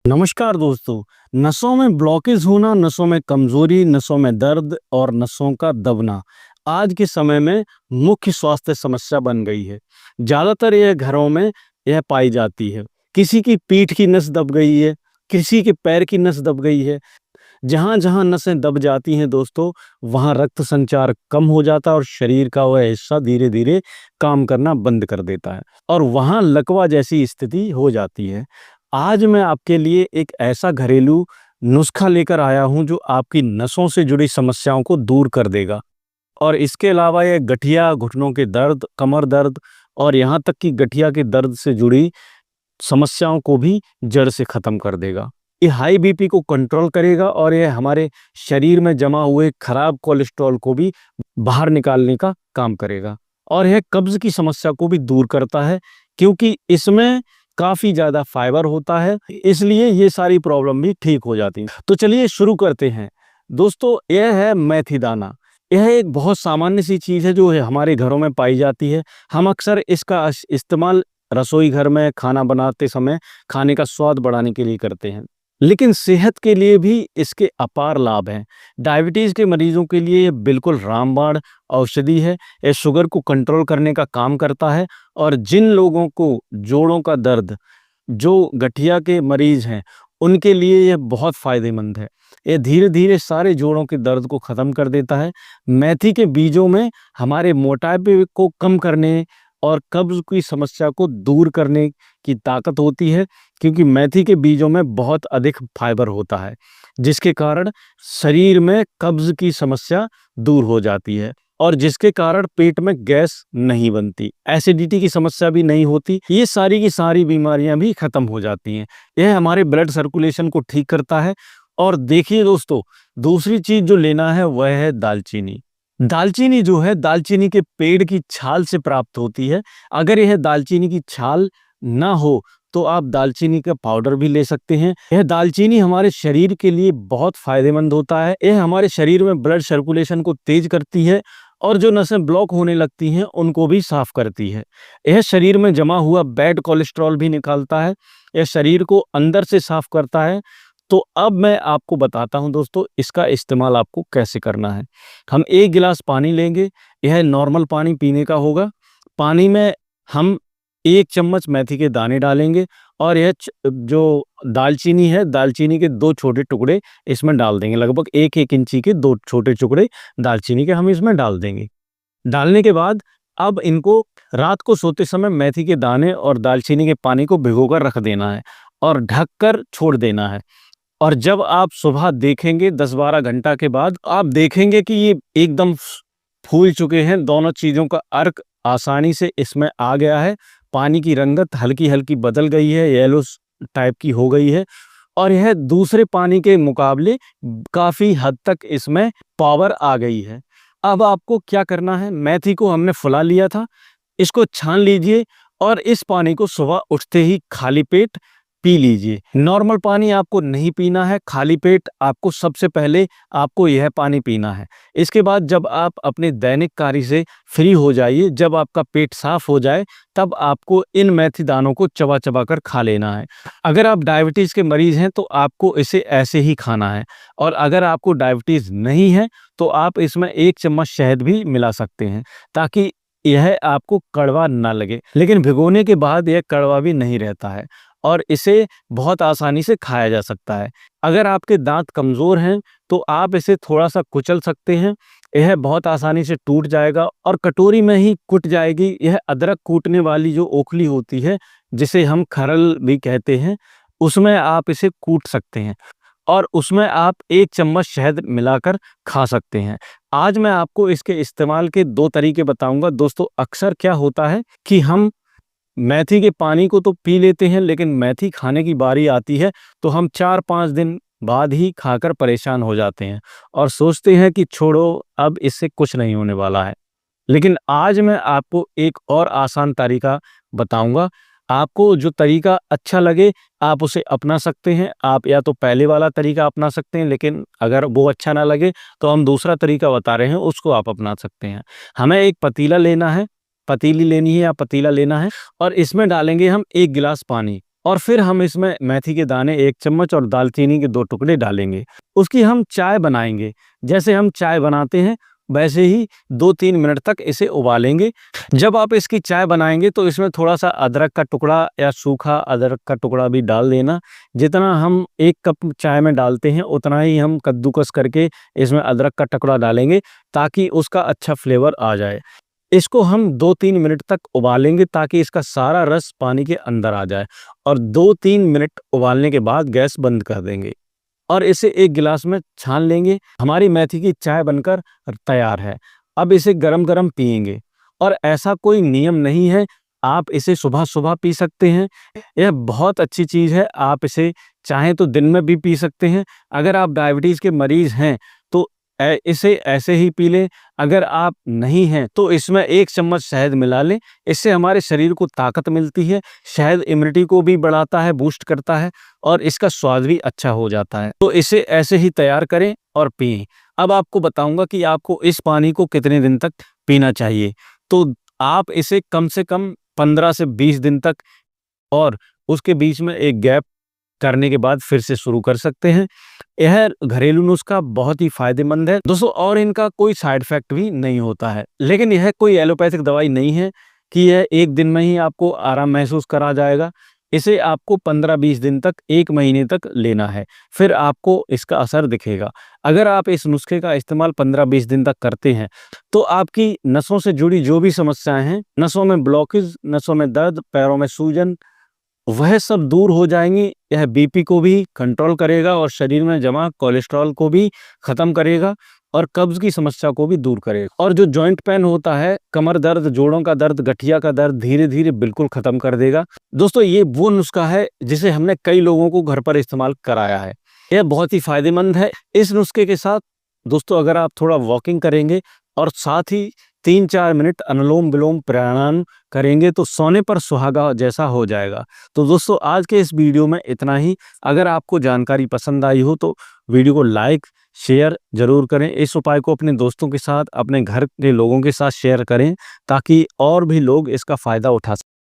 नमस्कार दोस्तों। नसों में ब्लॉकेज होना, नसों में कमजोरी, नसों में दर्द और नसों का दबना आज के समय में मुख्य स्वास्थ्य समस्या बन गई है। ज्यादातर यह घरों में यह पाई जाती है। किसी की पीठ की नस दब गई है, किसी के पैर की नस दब गई है। जहां जहां नसें दब जाती हैं दोस्तों, वहां रक्त संचार कम हो जाता है और शरीर का वह हिस्सा धीरे धीरे काम करना बंद कर देता है और वहां लकवा जैसी स्थिति हो जाती है। आज मैं आपके लिए एक ऐसा घरेलू नुस्खा लेकर आया हूं जो आपकी नसों से जुड़ी समस्याओं को दूर कर देगा और इसके अलावा यह गठिया, घुटनों के दर्द, कमर दर्द और यहाँ तक कि गठिया के दर्द से जुड़ी समस्याओं को भी जड़ से खत्म कर देगा। ये हाई बीपी को कंट्रोल करेगा और यह हमारे शरीर में जमा हुए खराब कोलेस्ट्रॉल को भी बाहर निकालने का काम करेगा और यह कब्ज की समस्या को भी दूर करता है क्योंकि इसमें काफी ज्यादा फाइबर होता है, इसलिए ये सारी प्रॉब्लम भी ठीक हो जाती है। तो चलिए शुरू करते हैं दोस्तों। यह है मेथी दाना। यह एक बहुत सामान्य सी चीज है जो हमारे घरों में पाई जाती है। हम अक्सर इसका इस्तेमाल रसोई घर में खाना बनाते समय खाने का स्वाद बढ़ाने के लिए करते हैं, लेकिन सेहत के लिए भी इसके अपार लाभ हैं। डायबिटीज के मरीजों के लिए ये बिल्कुल रामबाण औषधि है। ये शुगर को कंट्रोल करने का काम करता है और जिन लोगों को जोड़ों का दर्द, जो गठिया के मरीज हैं, उनके लिए यह बहुत फायदेमंद है। ये धीरे धीरे सारे जोड़ों के दर्द को खत्म कर देता है। मेथी के बीजों में हमारे मोटापे को कम करने और कब्ज की समस्या को दूर करने की ताकत होती है क्योंकि मेथी के बीजों में बहुत अधिक फाइबर होता है, जिसके कारण शरीर में कब्ज की समस्या दूर हो जाती है और जिसके कारण पेट में गैस नहीं बनती, एसिडिटी की समस्या भी नहीं होती। ये सारी की सारी बीमारियां भी खत्म हो जाती हैं। यह हमारे ब्लड सर्कुलेशन को ठीक करता है। और देखिए दोस्तों, दूसरी चीज जो लेना है वह है दालचीनी। दालचीनी जो है, दालचीनी के पेड़ की छाल से प्राप्त होती है। अगर यह दालचीनी की छाल ना हो तो आप दालचीनी का पाउडर भी ले सकते हैं। यह दालचीनी हमारे शरीर के लिए बहुत फायदेमंद होता है। यह हमारे शरीर में ब्लड सर्कुलेशन को तेज करती है और जो नसें ब्लॉक होने लगती हैं उनको भी साफ करती है। यह शरीर में जमा हुआ बैड कोलेस्ट्रॉल भी निकालता है। यह शरीर को अंदर से साफ करता है। तो अब मैं आपको बताता हूं दोस्तों, इसका इस्तेमाल आपको कैसे करना है। हम 1 गिलास पानी लेंगे। यह नॉर्मल पानी पीने का होगा। पानी में हम 1 चम्मच मेथी के दाने डालेंगे और यह जो दालचीनी है, दालचीनी के 2 छोटे टुकड़े इसमें डाल देंगे। लगभग 1-1 इंची के 2 छोटे टुकड़े दालचीनी के हम इसमें डाल देंगे। डालने के बाद अब इनको रात को सोते समय मेथी के दाने और दालचीनी के पानी को भिगोकर रख देना है और ढककर छोड़ देना है। और जब आप सुबह देखेंगे 10-12 घंटा के बाद, आप देखेंगे कि ये एकदम फूल चुके हैं। दोनों चीज़ों का अर्क आसानी से इसमें आ गया है। पानी की रंगत हल्की हल्की बदल गई है, येलो टाइप की हो गई है और यह दूसरे पानी के मुकाबले काफ़ी हद तक इसमें पावर आ गई है। अब आपको क्या करना है, मेथी को हमने फुला लिया था, इसको छान लीजिए और इस पानी को सुबह उठते ही खाली पेट पी लीजिए। नॉर्मल पानी आपको नहीं पीना है, खाली पेट आपको सबसे पहले आपको यह पानी पीना है। इसके बाद जब आप अपने दैनिक कार्य से फ्री हो जाइए, जब आपका पेट साफ हो जाए, तब आपको इन मेथी दानों को चबा चबा कर खा लेना है। अगर आप डायबिटीज़ के मरीज हैं तो आपको इसे ऐसे ही खाना है और अगर आपको डायबिटीज़ नहीं है तो आप इसमें 1 चम्मच शहद भी मिला सकते हैं ताकि यह आपको कड़वा ना लगे। लेकिन भिगोने के बाद यह कड़वा भी नहीं रहता है और इसे बहुत आसानी से खाया जा सकता है। अगर आपके दांत कमज़ोर हैं तो आप इसे थोड़ा-सा कुचल सकते हैं। यह बहुत आसानी से टूट जाएगा और कटोरी में ही कुट जाएगी। यह अदरक कूटने वाली जो ओखली होती है, जिसे हम खरल भी कहते हैं, उसमें आप इसे कूट सकते हैं और उसमें आप 1 चम्मच शहद मिलाकर खा सकते हैं। आज मैं आपको इसके इस्तेमाल के 2 तरीके बताऊँगा। दोस्तों, अक्सर क्या होता है कि हम मेथी के पानी को तो पी लेते हैं, लेकिन मेथी खाने की बारी आती है तो हम 4-5 दिन बाद ही खाकर परेशान हो जाते हैं और सोचते हैं कि छोड़ो, अब इससे कुछ नहीं होने वाला है। लेकिन आज मैं आपको एक और आसान तरीका बताऊंगा। आपको जो तरीका अच्छा लगे आप उसे अपना सकते हैं। आप या तो पहले वाला तरीका अपना सकते हैं, लेकिन अगर वो अच्छा ना लगे तो हम दूसरा तरीका बता रहे हैं, उसको आप अपना सकते हैं। हमें एक पतीला लेना है, पतीली लेनी है या पतीला लेना है और इसमें डालेंगे हम 1 गिलास पानी और फिर हम इसमें मेथी के दाने 1 चम्मच और दालचीनी के 2 टुकड़े डालेंगे। उसकी हम चाय बनाएँगे। जैसे हम चाय बनाते हैं वैसे ही 2-3 मिनट तक इसे उबालेंगे। जब आप इसकी चाय बनाएँगे तो इसमें थोड़ा-सा अदरक का टुकड़ा या सूखा अदरक का टुकड़ा भी डाल देना। जितना हम 1 कप चाय में डालते हैं उतना ही हम कद्दूकस करके इसमें अदरक का टुकड़ा डालेंगे ताकि उसका अच्छा फ्लेवर आ जाए। इसको हम 2-3 मिनट तक उबालेंगे ताकि इसका सारा रस पानी के अंदर आ जाए और 2-3 मिनट उबालने के बाद गैस बंद कर देंगे और इसे एक गिलास में छान लेंगे। हमारी मेथी की चाय बनकर तैयार है। अब इसे गरम-गरम पिएँगे और ऐसा कोई नियम नहीं है, आप इसे सुबह-सुबह पी सकते हैं। यह बहुत अच्छी चीज़ है, आप इसे चाहें तो दिन में भी पी सकते हैं। अगर आप डायबिटीज़ के मरीज़ हैं तो इसे ऐसे ही पी लें। अगर आप नहीं हैं तो इसमें 1 चम्मच शहद मिला लें। इससे हमारे शरीर को ताकत मिलती है। शहद इम्यूनिटी को भी बढ़ाता है, बूस्ट करता है और इसका स्वाद भी अच्छा हो जाता है। तो इसे ऐसे ही तैयार करें और पिएँ। अब आपको बताऊँगा कि आपको इस पानी को कितने दिन तक पीना चाहिए। तो आप इसे कम से कम 15 से 20 दिन तक और उसके बीच में एक गैप करने के बाद फिर से शुरू कर सकते हैं। यह घरेलू नुस्खा बहुत ही फ़ायदेमंद है दोस्तों और इनका कोई साइड इफ़ेक्ट भी नहीं होता है। लेकिन यह कोई एलोपैथिक दवाई नहीं है कि यह 1 दिन में ही आपको आराम महसूस करा जाएगा। इसे आपको 15-20 दिन तक 1 महीने तक लेना है, फिर आपको इसका असर दिखेगा। अगर आप इस नुस्खे का इस्तेमाल 15-20 दिन तक करते हैं, तो आपकी नसों से जुड़ी जो भी समस्याएँ हैं, नसों में ब्लॉकेज, नसों में दर्द, पैरों में सूजन, वह सब दूर हो जाएँगी। यह बीपी को भी कंट्रोल करेगा और शरीर में जमा कोलेस्ट्रॉल को भी ख़त्म करेगा और कब्ज़ की समस्या को भी दूर करेगा। और जो जॉइंट पेन होता है, कमर दर्द, जोड़ों का दर्द, गठिया का दर्द धीरे-धीरे बिल्कुल ख़त्म कर देगा। दोस्तों ये वो नुस्खा है जिसे हमने कई लोगों को घर पर इस्तेमाल कराया है। यह बहुत ही फ़ायदेमंद है। इस नुस्खे के साथ दोस्तों अगर आप थोड़ा वॉकिंग करेंगे और साथ ही 3-4 मिनट अनुलोम-विलोम प्राणायाम करेंगे तो सोने पर सुहागा जैसा हो जाएगा। तो दोस्तों आज के इस वीडियो में इतना ही। अगर आपको जानकारी पसंद आई हो तो वीडियो को लाइक, शेयर ज़रूर करें। इस उपाय को अपने दोस्तों के साथ, अपने घर के लोगों के साथ शेयर करें ताकि और भी लोग इसका फ़ायदा उठा सकें।